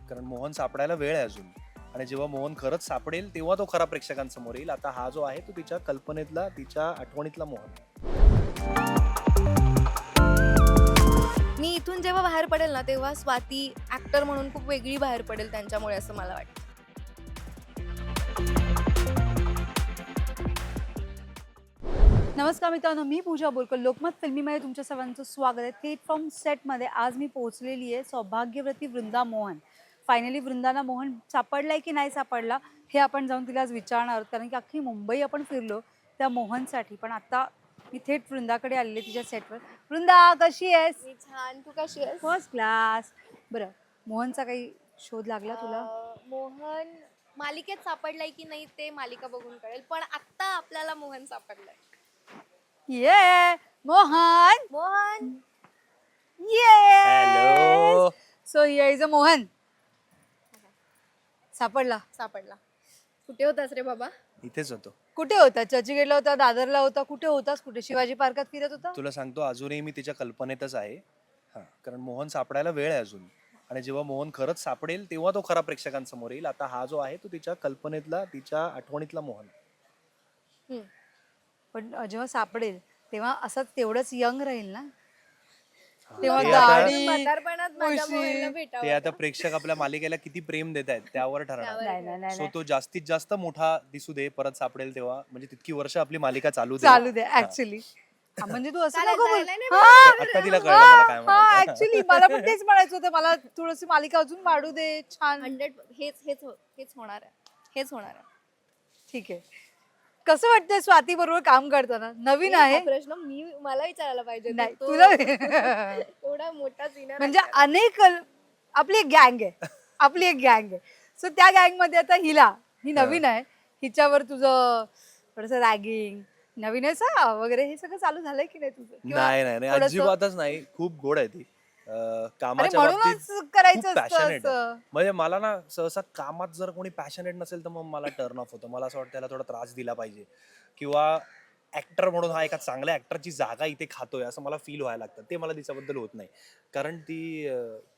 कारण मोहन सापडायला वेळ आहे अजून. आणि जेव्हा मोहन खरंच सापडेल तेव्हा तो खरा प्रेक्षकांसमोर येईल. आता हा जो आहे तो तिच्या कल्पनेतला, तिच्या आठवणीतला मोहन आहे. मी इथून जेव्हा बाहेर पडेल ना तेव्हा स्वाती ऍक्टर म्हणून खूप वेगळी बाहेर पडेल त्यांच्यामुळे, असं मला वाटतं. नमस्कार मित्रांनो, मी पूजा बोरकर. लोकमत फिल्मीमध्ये तुमच्या सर्वांचं स्वागत आहे. थेट फ्रॉम सेटमध्ये आज मी पोहोचलेली आहे सौभाग्यवती वृंदा मोहन. फायनली वृंदाला मोहन सापडलाय की नाही सापडला हे आपण जाऊन तिला आज विचारणार आहोत, कारण की अख्खी मुंबई आपण फिरलो त्या मोहनसाठी. पण आता मी थेट वृंदाकडे आलेली तिच्या सेटवर. वृंदा, कशी आहेस? मी छान. तू कशी आहेस? First class. बरं, मोहनचा काही शोध लागला तुला? मोहन मालिकेत सापडलाय की नाही ते मालिका बघून कळेल, पण आता आपल्याला मोहन सापडलाय. ये Mohan, Mohan hello. So here is a Mohan. सापडला. सापडला. कुठे होतास रे बाबा? इथेच होतो. कुठे होता? चर्चगेटला होता, दादरला होता, कुठे होतास? कुठे शिवाजी पार्कात फिरत होता? तुला सांगतो अजूनही मी तिच्या कल्पनेतच आहे. हा, कारण मोहन सापडायला वेळ आहे अजून. आणि जेव्हा मोहन खरंच सापडेल तेव्हा तो खरा प्रेक्षकांसमोर येईल. आता हा जो आहे तो तिच्या कल्पनेतला, तिच्या आठवणीतला मोहन आहे. पण जेव्हा सापडेल तेव्हा असंच तेवढंच यंग राहील ना? तेव्हा ते आता- दाढी, म्हातारपणात माझ्या उशी. मोहनला भेटावं. ते आता प्रेक्षक आपल्या मालिकेला किती प्रेम देत आहेत त्यावर ठरणार. त्यावर. नाही नाही नाही सो नाही. तो जास्तीत जास्त मोठा दिसू दे, परत सापडेल तेव्हा, म्हणजे तितकी वर्ष आपली मालिका चालू चालू दे ऍक्च्युली. म्हणजे तू असं चालेल, नको बोल. चालेल, नाही, हा, आता तिला कळलं मला काय हा, म्हणायचं. ऍक्च्युली मला पण तेच म्हणायचं होतं. मला थोडीशी मालिका अजून वाढू दे. छान. 100 हेच होणार आहे. हेच होणार आहे. ठीक आहे. कसं वाटतंय स्वाती बरोबर काम करताना? नवीन हा आहे? प्रश्न मला विचारायला पाहिजे. नाही तो तुला एवढा मोठा सिनियर म्हणजे अनेक आपली एक गँग आहे. आपली एक गँग आहे. सो त्या गँग मध्ये आता ही नवीन आहे. हिच्यावर तुझं थोडस रॅगिंग, नवीन आहे सा वगैरे हे सगळं चालू झालंय की नाही तुझं? किंवा नाही नाही नाही, थोडंसं- अजिबातच नाही. खूप गोड आहे ती. अरे कामाच्या म्हणूनच बाबतीत करायचं खूप असतं पॅशनेट आहे. असं. म्हणजे मला ना सहसा कामात जर कोणी पॅशनेट नसेल तर मग मला टर्न ऑफ होतं. मला असं वाटतं त्याला थोडा त्रास दिला पाहिजे, किंवा ऍक्टर म्हणून हा एका चांगल्या ऍक्टरची जागा इथे खातोय असं मला फील व्हायला लागतं. ते मला तिच्याबद्दल होत नाही, कारण ती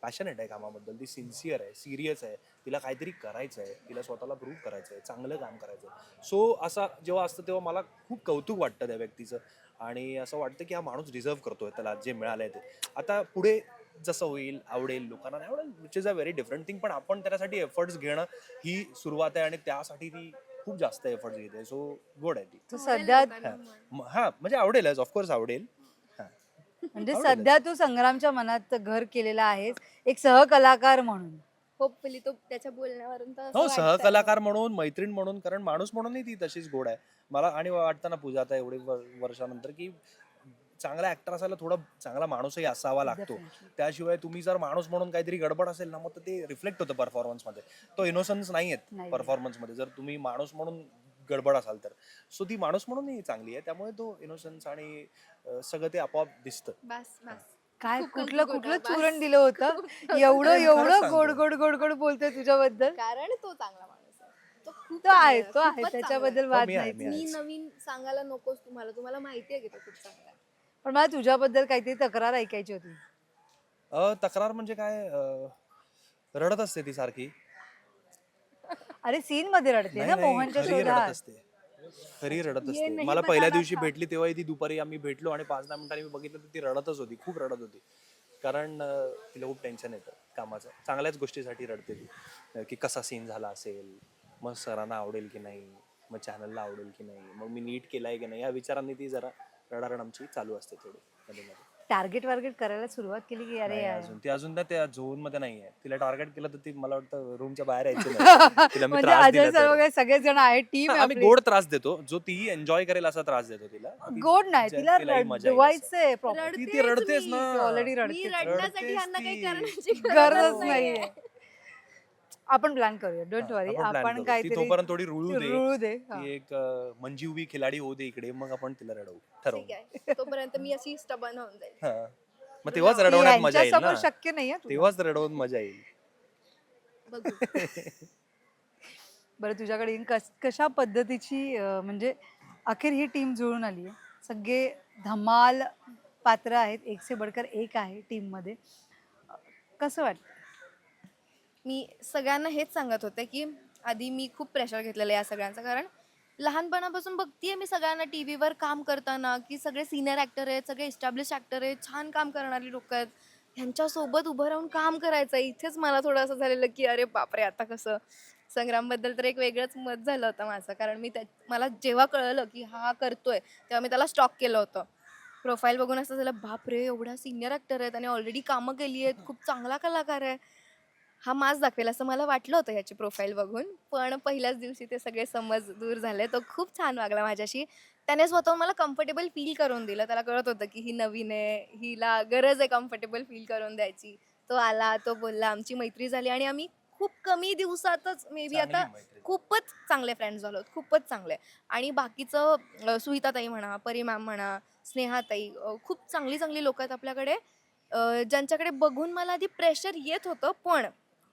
पॅशनेट आहे कामाबद्दल. ती सिन्सिअर आहे, सिरियस आहे. तिला काहीतरी करायचं आहे, तिला स्वतःला प्रूव्ह करायचं आहे, चांगलं काम करायचं आहे. सो असं जेव्हा असतं तेव्हा मला खूप कौतुक वाटतं त्या व्यक्तीचं, आणि असं वाटतं की हा माणूस डिझर्व करतोय त्याला जे मिळालंय ते. आता पुढे जसं होईल, आवडेल लोकांना नाही आवडेल, which is a very different thing. पण आपण त्यासाठी एफर्ट्स घेणं ही सुरुवात आहे, आणि त्यासाठी ती खूप जास्त एफर्ट्स घेते. सो गुड आहे ती. तू सध्या हा म्हणजे आवडेलच, ऑफकोर्स आवडेल. हा. म्हणजे आवडेलच. सध्या तू संग्रामच्या मनात घर केलेला आहेस एक सहकलाकार म्हणून. होपफुली तो त्याच्या बोलण्यावरून तर असं हो, वाटतंय. सहकलाकार म्हणून, मैत्रीण म्हणून, कारण माणूस म्हणूनही ती तशीच गोड आहे मला. आणि वाटतं ना पूजा, आता एवढे वर्षानंतर, की चांगला ऍक्टर असायला थोडा चांगला माणूसही असावा लागतो. Definitely. त्याशिवाय तुम्ही जर माणूस म्हणून काहीतरी गडबड असेल ना, मग ते रिफ्लेक्ट होतं परफॉर्मन्स मध्ये. तो इनोसन्स नाही आहेत नाही. परफॉर्मन्स मध्ये, जर तुम्ही माणूस म्हणून गडबड असाल तर. सो ती माणूस म्हणूनही चांगली आहे, त्यामुळे तो इनोसन्स आणि सगळं ते आपोआप दिसतं. बस बस. काय खूप कुठलं कौतुक कुठलं होतं, चूरण बस. दिलं होतं? नाही, एवढं खरंच एवढं सांगतो. गोड गोड गोड गोड बोलतोय तुझ्याबद्दल. कारण तो चांगला माणूस आहे. तो खूप तो आहे, चांगला तो आहे, खूपच त्याच्याबद्दल चांगला वाद मी आहे, नाही. मी मी नवीन सांगायला नकोस तुम्हाला माहिती आहे की तो खूप चांगला आहे. पण मला तुझ्याबद्दल काहीतरी तक्रार ऐकायची होती. तक्रार म्हणजे काय? रडत असते ती सारखी. अरे सीन मध्ये रडते नाही ना नाही, मोहनच्या खरी रडत शोधात. असते. खरी रडत ये असते. नहीं मला बताना पहिल्या दिवशी था. भेटली तेव्हाही ती, दुपारी आम्ही भेटलो आणि 5-10 मिनिटांनी मी बघितलं तर ती रडतच होती, खूप रडत होती. कारण तिला खूप टेन्शन येतं कामाचं. चांगल्याच गोष्टीसाठी रडते ती, की कसा सीन झाला असेल, मग सरांना आवडेल की नाही, मग चॅनलला आवडेल की नाही, मग मी नीट केलाय की नाही, या विचारांनी ती जरा रडारड आमची चालू असते थोडी मध्ये मध्ये. टार्गेट वार्गेट करायला सुरुवात केली की अरे नाही, यार. अजून ना त्या झोन मध्ये नाहीये. तिला टार्गेट केलं तर ती, मला वाटतं, रूमच्या बाहेर यायची नाही. तिला मी म्हणजे त्रास अजय दिला सर तर. वगैरे सगळेच जण आहेत, टीम आम्ही गोड त्रास देतो, जो तीही एन्जॉय करेल असा त्रास देतो तिला. ती गोड नाही, ज्या- तिला तिलाही मजा येईल असं. रडवायचंय proper. ती रडतेच ना. ऑलरेडी मी रडते. रडण्यासाठी रडतेच ह्यांना काही ती. करण्याची गरजच नाहीये. नाहीये. आपण प्लॅन करूया, डोंट हा, वरी. आपण plan आपण करू. ती काहीतरी तोपर्यंत थोडी रुळू दे. रुळू दे. हा. ती एक मंजीवी खिलाडी होऊ दे इकडे, मग आपण तिला रडवू, ठरवू. ठीक आहे. तोपर्यंत मी अशी स्टबन होऊन जाईल. हा. मग तेव्हाच ते रडवण्यात मजा येईल यांच्यासमोर ना. शक्य नाहीये तुला. तेव्हाच रडवून मजा येईल. बघू. बरं, तुझ्याकडे येईन. कशा पद्धतीची म्हणजे अखेर ही टीम जुळून आली आहे. सगळे धमाल पात्र आहेत, एक से बडकर एक आहे टीम मध्ये. कसं वाटतं? मी सगळ्यांना हेच सांगत होते की आधी मी खूप प्रेशर घेतलेलं या सगळ्यांचं, कारण लहानपणापासून बघतीये मी सगळ्यांना टी व्हीवर काम करताना की सगळे सिनियर ॲक्टर आहेत, सगळे इस्टॅब्लिश ॲक्टर आहेत, छान काम करणारी लोक आहेत, ह्यांच्यासोबत उभं राहून काम करायचं. इथेच मला थोडं असं झालेलं की अरे बापरे, आता कसं. संग्रामबद्दल तर एक वेगळंच मत झालं होतं माझं, कारण मला जेव्हा कळलं की हा करतोय तेव्हा मी त्याला स्टॉक केलं होतं. प्रोफाईल बघून असं झालं, बापरे एवढ्या सिनियर ॲक्टर आहेत आणि ऑलरेडी कामं केली आहेत, खूप चांगला कलाकार आहे, हा मास दाखवेल असं मला वाटलं होतं ह्याची प्रोफाईल बघून. पण पहिल्याच दिवशी ते सगळे समज दूर झाले. तो खूप छान वागला माझ्याशी. त्याने स्वतःहून मला कम्फर्टेबल फील करून दिलं. त्याला कळत होतं की ही नवीन आहे, हिला गरज आहे कम्फर्टेबल फील करून द्यायची. तो आला, तो बोलला, आमची मैत्री झाली आणि आम्ही खूप कमी दिवसातच मे बी आता चांगली मैत्री. खूपच चांगले फ्रेंड्स झालो, खूपच चांगले. आणि बाकीचं सुहिताताई म्हणा, परी मॅम म्हणा, स्नेहाताई, खूप चांगली चांगली लोक आहेत आपल्याकडे, ज्यांच्याकडे बघून मला आधी प्रेशर येत होतं, पण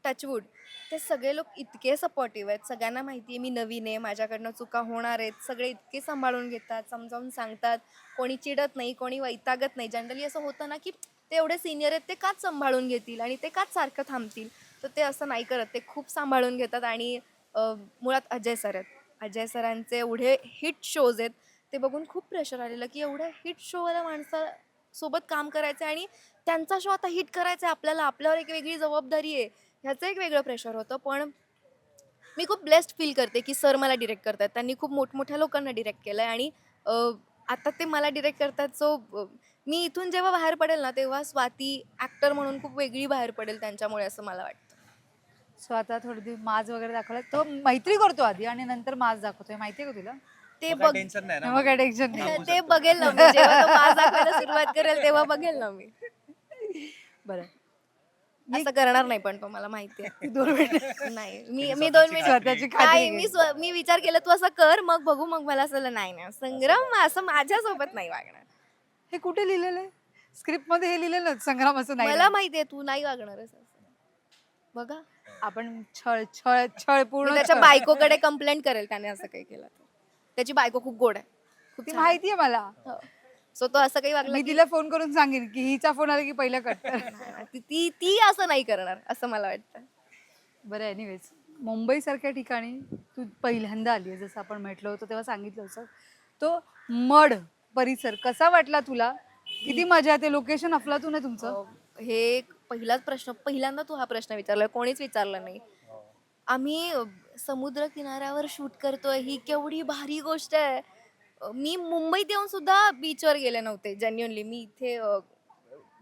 टचवूड ते सगळे लोक इतके सपोर्टिव्ह आहेत. सगळ्यांना माहिती आहे मी नवीन आहे, माझ्याकडनं चुका होणार आहेत, सगळे इतके सांभाळून घेतात, समजावून सांगतात, कोणी चिडत नाही, कोणी वैतागत नाही. जनरली असं होतं ना की ते एवढे सिनियर आहेत, ते काच सांभाळून घेतील आणि ते काच सारखं थांबतील, तर ते असं नाही करत. ते खूप सांभाळून घेतात. आणि मुळात अजय सर आहेत. अजय सरांचे एवढे हिट शोज आहेत, ते बघून खूप प्रेशर आलेलं की एवढ्या हिट शोवाल्या माणसासोबत काम करायचं आणि त्यांचा शो आता हिट करायचा आहे आपल्याला, आपल्यावर एक वेगळी जबाबदारी आहे, ह्याचं एक वेगळं प्रेशर होतं. पण मी खूप ब्लेस्ड फील करते की सर मला डिरेक्ट करतात. त्यांनी खूप मोठमोठ्या लोकांना डिरेक्ट केलं आहे आणि अ, आता ते मला डिरेक्ट करतात. सो मी इथून जेव्हा बाहेर पडेल ना, तेव्हा स्वाती ॲक्टर म्हणून खूप वेगळी बाहेर पडेल त्यांच्यामुळे, असं मला वाटतं. सो आता थोडी दिवस माज वगैरे दाखवला तो मैत्री करतो आधी आणि नंतर माज दाखवतोय, माहितीये का तुला? ते मग काय बघ टेन्शन नाही ना मग काय मला. टेन्शन नाही. दाखवू ते शकतो. बघेल ना मी, जेव्हा तो मास दाखवायला सुरुवात करेल तेव्हा बघेल ना मी. बरं असं करणार नाही, पण तो मला माहिती आहे. ती 2 मिनिटं नाही, तिने मी 2 स्वतःची मिनिट खात्री. स्वतःची खात्री नाही, केली. मी विचार केला तू असं कर, मग बघू. मग मला असं झालं, नाही नाही, संग्राम असं माझ्यासोबत नाही वागणार. हे कुठे लिहिलेलं आहे? स्क्रिप्ट मध्ये हे लिहिलेलं आहे, संग्राम असं नाही मला राहत. माहितीये तू नाही वागणार असं. बघा, आपण छळ छळ छळ मी पूर्ण त्याच्या छळ. बायकोकडे कंप्लेंट करेल त्याने असं काही केलं तर. त्याची बायको खूप गोड आहे, खूप ती छान आहे. माहितीये मला. हो. सो तो असं काही वागला मी की तिला फोन करून सांगेन की हिचा फोन आला की पहिलं कट कर. नाही, नाही, ती ती असं नाही करणार असं मला वाटतं. बरं एनिवेज मुंबईसारख्या ठिकाणी तू पहिल्यांदा आली आहे, जसं आपण म्हटलं होतं तेव्हा सांगितलं होतं. तो मड परिसर कसा वाटला तुला? किती मजा येते, लोकेशन अफलातून आहे तुमचं. हे एक पहिलाच प्रश्न, पहिल्यांदा तू हा प्रश्न विचारला, कोणीच विचारला नाही. आम्ही समुद्र किनाऱ्यावर शूट करतोय, ही केवढी भारी गोष्ट आहे. मी मुंबईत येऊन सुद्धा बीचवर गेले नव्हते जेन्युअनली. मी इथे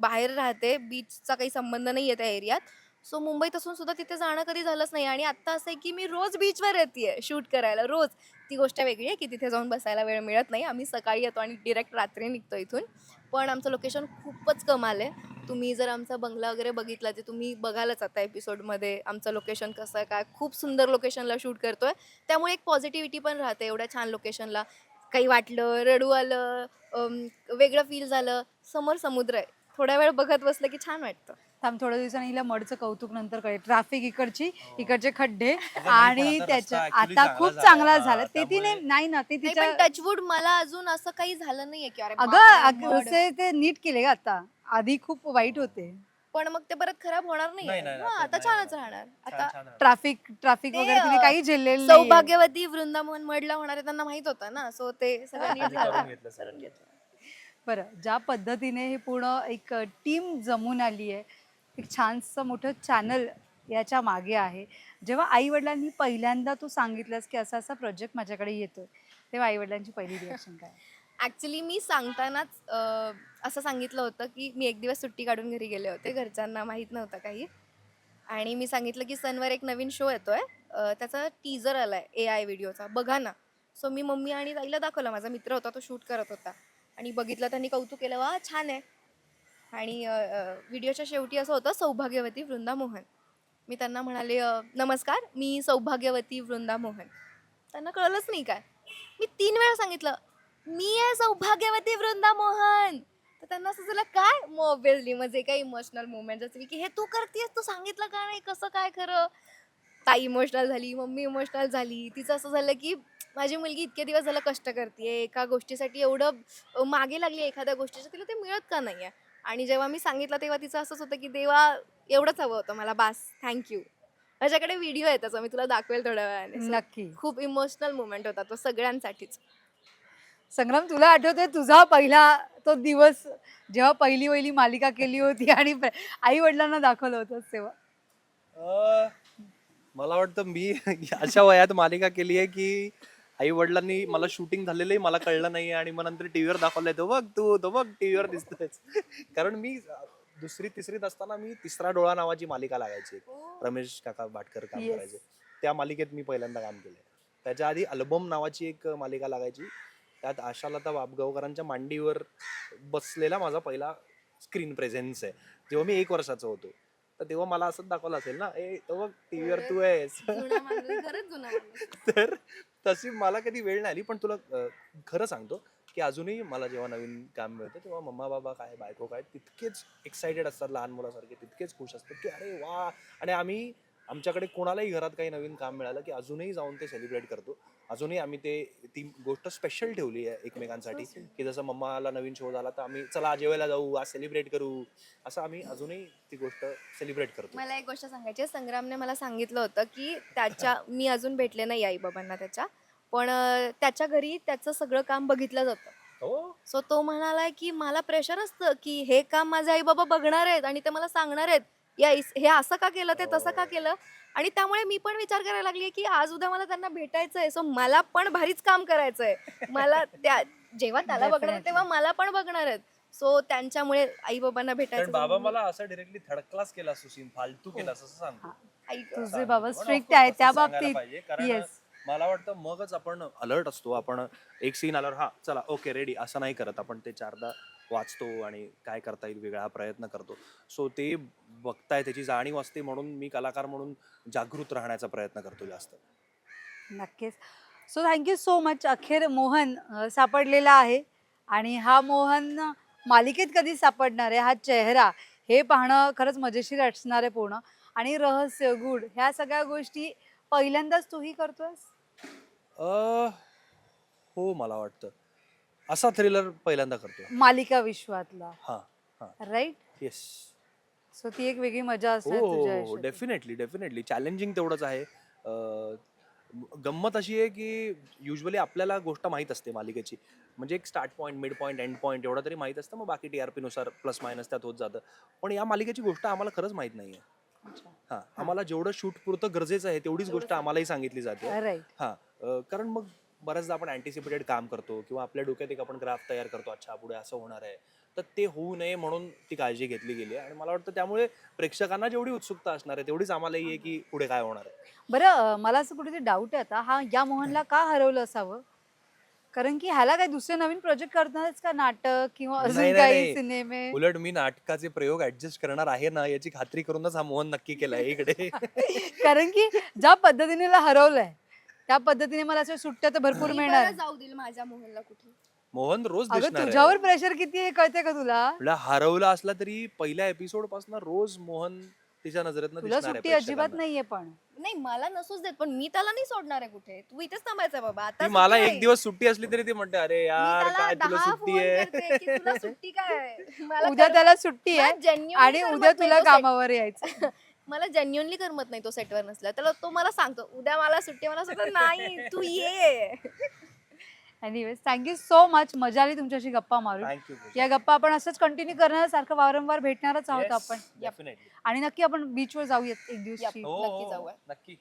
बाहेर राहते, बीचचा काही संबंध नाही आहे त्या एरियात. सो मुंबईत असून सुद्धा तिथे जाणं कधी झालंच नाही. आणि आत्ता असं आहे की मी रोज बीचवर येते शूट करायला, रोज. ती गोष्ट वेगळी आहे की तिथे जाऊन बसायला वेळ मिळत नाही. आम्ही सकाळी येतो आणि डिरेक्ट रात्री निघतो इथून. पण आमचं लोकेशन खूपच कमाल आहे. तुम्ही जर आमचा बंगला वगैरे बघितला, ते तुम्ही बघालच आता एपिसोडमध्ये आमचं लोकेशन कसं आहे, काय खूप सुंदर लोकेशनला शूट करतोय. त्यामुळे एक पॉझिटिव्हिटी पण राहते एवढ्या छान लोकेशनला. काही वाटलं, रडू आलं, वेगळं फील झालं, समोर समुद्र आहे, थोड्या वेळ बघत बसलं की छान वाटतं. थांब, थोड्या दिवसांनी हिला मडचं कौतुक नंतर कळेल. ट्रॅफिक इकडची, इकडचे खड्डे अगं नाही, पण आणि आता त्याच्या रस्ता actually आता चांगला खूप झालाय. चांगला हा, झाला. ते तिने त्यामुळे नाही ना, ते नाही, तिच्या पण टचवूड मला अजून असं काही झालं नाहीये की अरे अगं बापरे, मड. रस्ते ते नीट केले का आता, आधी खूप वाईट होते. पण मग ते परत खराब होणार नाही, नाहीये. नाही, हा, आता आता नाही छानच होणार. राहणार. छान आता छान आहे. ट्रॅफिक ते वगैरे तिने काही झेललेलं नाही. सौभाग्यवती वृंदावन मडला होणार आहे त्यांना माहित होतं ना, सो ते सगळं नीट त्यांनी करून झालं. घेतलं सगळं. करून घेतलं. बरं, ज्या पद्धतीने हे पूर्ण एक टीम जमून आली आहे, एक छानसं मोठं चॅनल याच्या मागे आहे. जेव्हा आई वडिलांनी पहिल्यांदा तू सांगितलंस की असा असा प्रोजेक्ट माझ्याकडे येतोय, तेव्हा आई वडिलांची पहिली रिॲक्शन काय? ॲक्च्युली मी सांगतानाच असं सांगितलं होतं की मी एक दिवस सुट्टी काढून घरी गेले होते, घरच्यांना माहीत नव्हतं काही. आणि मी सांगितलं की सनवर एक नवीन शो येतोय, त्याचा टीजर आलाय AI व्हिडिओचा, बघा ना. सो मी मम्मी आणि ताईला दाखवलं, माझा मित्र होता तो शूट करत होता आणि बघितलं, त्यांनी कौतुक केलं, वा छान आहे. आणि व्हिडिओच्या शेवटी असं होतं, सौभाग्यवती वृंदा मोहन. मी त्यांना म्हणाले, नमस्कार, मी सौभाग्यवती वृंदा मोहन. त्यांना कळलंच नाही काय. मी 3 वेळा सांगितलं, मी आहे सौभाग्यवती वृंदा मोहन. तर त्यांना असं झालं, काय? मग ऑब्व्हियसली मग जे काही इमोशनल मुवमेंट असतील की हे तू करतेस, तू सांगितलं का नाही, कसं काय खरं. ताई इमोशनल झाली, मम्मी इमोशनल झाली. तिचं असं झालं की माझी मुलगी इतके दिवस झालं कष्ट करते, एका गोष्टीसाठी एवढं मागे लागली, एखाद्या गोष्टीचं तिला ते मिळत का नाहीये. आणि जेव्हा मी सांगितलं तेव्हा तिचं असंच होतं की देवा, एवढंच हवं होतं मला, बास, थँक्यू. माझ्याकडे व्हिडिओ आहे त्याचा, मी तुला दाखवेल थोड्या वेळाने. So, नक्की. खूप इमोशनल मुमेंट होता तो सगळ्यांसाठीच. संग्राम, तुला आठवतंय तुझा पहिला तो दिवस जेव्हा पहिली मालिका केली होती आणि आई वडिलांना दाखवलं होतं तेव्हा? अं, मला वाटतं मी अशा वयात मालिका केली आहे की आई वडिलांनी मला शूटिंग झालेलंही मला कळलं नाही आणि मग नंतर टीव्हीवर दाखवलंय तो बघ टीव्हीवर दिसतोयच. कारण मी दुसरी तिसरीत असताना मी तिसरा डोळा नावाची मालिका लागायची, रमेश काका भाटकर काम Yes. करायचे. त्या मालिकेत मी पहिल्यांदा काम केलंय. त्याच्या आधी अल्बम नावाची एक मालिका लागायची, त्यात आशालता बापगावकरांच्या मांडीवर बसलेला माझा पहिला स्क्रीन प्रेझेन्स आहे, जेव्हा मी 1 वर्षाचा होतो. तर तेव्हा मला असंच दाखवलं असेल ना, ए तो बघ टीव्हीवर तू आहेस. जुना माणूस, खरंच जुना माणूस. तर तशी मला कधी वेळ नाही आली, पण तुला खरं सांगतो की अजूनही मला जेव्हा नवीन काम मिळतं तेव्हा मम्मा बाबा काय बायको काय तितकेच एक्साइटेड असतात, लहान मुलासारखे तितकेच खुश असतात की अरे वा. आणि आमच्याकडे कोणालाही घरात काही नवीन काम मिळालं की अजूनही जाऊन ते सेलिब्रेट करतो. अजूनही आम्ही ती गोष्ट स्पेशल ठेवली आहे एकमेकांसाठी, की जसं मम्माला नवीन शो झाला तर आम्ही चला जेवायला जाऊ, आज सेलिब्रेट करू, असं आम्ही अजूनही ती गोष्ट सेलिब्रेट करतो. मला एक गोष्ट सांगायची आहे. संग्रामने मला सांगितलं होतं की मी अजून भेटले नाही आई बाबांना त्याच्या, पण त्याच्या घरी त्याचं सगळं काम बघितलं जातं. हो, सो तो म्हणाला की मला प्रेशर असतं की हे काम माझे आई बाबा बघणार आहेत आणि ते मला सांगणार आहेत हे असं का केलं, ते तसं का केलं. आणि त्यामुळे मी पण विचार करायला लागली की आज उद्या मला त्यांना भेटायचंय, सो मला पण भारीच काम करायचंय. मला जेव्हा त्याला बघणार Definitely. तेव्हा मला पण बघणार आहेत. सो त्यांच्यामुळे आई बाबांना कारण भेटायचं बाबा झालं. मला असं डायरेक्टली थर्ड क्लास केला, सुशील फालतू केला असं सांगतो. आई गं. तुझे सांगतो. बाबा पण of स्ट्रिक्ट course आहे तसं त्या सांगायला बाबतीत. पाहिजे, कारण येस. मला वाटतं मगच आपण अलर्ट असतो. आपण एक सीन आल्यावर हा चला ओके रेडी असं नाही करत, आपण ते 4दा वाचतो आणि काय करता येईल वेगळा प्रयत्न करतो. सो ते बघताय त्याची जाणीव असते, म्हणून मी कलाकार म्हणून जागृत राहण्याचा प्रयत्न करतो जास्त. नक्कीच. So thank you so much. अखेर मोहन सापडलेला आहे आणि हा मोहन मालिकेत कधी सापडणार आहे, हा चेहरा हे पाहणं खरंच मजेशीर असणार आहे पूर्ण. आणि रहस्य, गूढ ह्या सगळ्या गोष्टी पहिल्यांदाच तूही करतोयस? हो, मला वाटतं असा थ्रिलर पहिल्यांदा करतो. मालिका विश्वातला, हा हा राईट? येस. सो ती एक वेगळी मजा हो असणार हो तुझ्या हो आयुष्यात. डेफिनेटली चॅलेंजिंग तेवढंच आहे. गंमत अशी आहे की युजली आपल्याला गोष्ट माहीत असते मालिकेची, म्हणजे एक start point, mid point, end point एवढं तरी माहीत असतं, मग बाकी TRP नुसार प्लस मायनस त्यात होत जातं. पण या मालिकेची गोष्ट आम्हाला खरंच माहीत नाहीये. अच्छा. हा, आम्हाला जेवढं शूट पुरतं गरजेचं आहे तेवढीच गोष्ट आम्हालाही सांगितली जाते. राईट. हा, कारण मग बऱ्याचदा आपण अँटिसिपेटेड काम करतो किंवा आपल्या डोक्यात एक आपण ग्राफ तयार करतो, अच्छा पुढे असं होणार आहे, तर ते होऊ नये म्हणून ती काळजी घेतली गेली आहे. आणि मला वाटतं त्यामुळे प्रेक्षकांना जेवढी उत्सुकता असणार आहे तेवढीच आम्हालाही आहे की पुढे काय होणार आहे. बरं, मला असं कुठेतरी डाऊट आहे आता, हा या मोहनला का हरवलं असावं? कारण की ह्याला काही दुसरे नवीन प्रोजेक्ट करणारच का, नाटक किंवा नाही, अजून नाही, काही नाही. सिनेमे? उलट मी नाटकाचे प्रयोग ऍडजस्ट करणार आहे ना याची खात्री करूनच हा मोहन नक्की केलाय इकडे. कारण की ज्या पद्धतीने याला हरवलंय त्या पद्धतीने मला असं सुट्ट्या तर भरपूर मी मिळणार. बरं जाऊ देईल माझ्या मोहनला कुठे. मोहन रोज अगं दिसणार तुझ्यावर आहे. प्रेशर किती आहे कळते का तुला? म्हटलं हरवला असला तरी पहिल्या एपिसोड पासून रोज मोहन तिच्या नजरेतनं तुला दिसणार आहे सुट्टी अजिबात प्रेक्षकांना. नाहीये पण. नाही मला नसूच देत, पण मी त्याला नाही सोडणार आहे कुठे. तू इथेच थांबायचं बाबा. आता ती मला सुट्टी एक आहे. दिवस सुट्टी असली तरी ती म्हणते अरे मी यार त्याला काय तुला 10 सुट्टी फोन आहे. करते की तुला सुट्टी काय आहे? मला उद्या त्याला सुट्टी मला आहे genuinely आणि करमत उद्या नाही तुला तो set. कामावर यायचं. मला जेन्युअनली करमत नाही तो सेटवर नसला. त्याला तो मला सांगतो उद्या मला सुट्टी, मला सांगतो नाही तू ये. Anyways thank you so much. मजा आली तुमच्याशी गप्पा मारून. थँक्यू. या गप्पा आपण असंच कंटिन्यू करणार, सारखं वारंवार भेटणारच आहोत आपण. डेफिनेटली. आणि नक्की आपण बीचवर जाऊयात एक दिवशी. नक्की जाऊया. नक्की.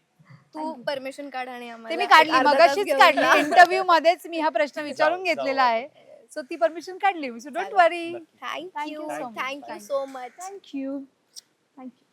तू परमिशन काढ आणि ते आम्हाला मी काढली, एक अर्धा तास मगाशीच घेऊन काढली. जा. इंटरव्ह्यू मध्येच मी हा प्रश्न विचारून जाऊ. घेतलेला आहे. सो ती परमिशन काढली मी. सो डोंट चालेल. वरी. Thank Thank you. you so much. Thank you so much. Thank you. Thank you.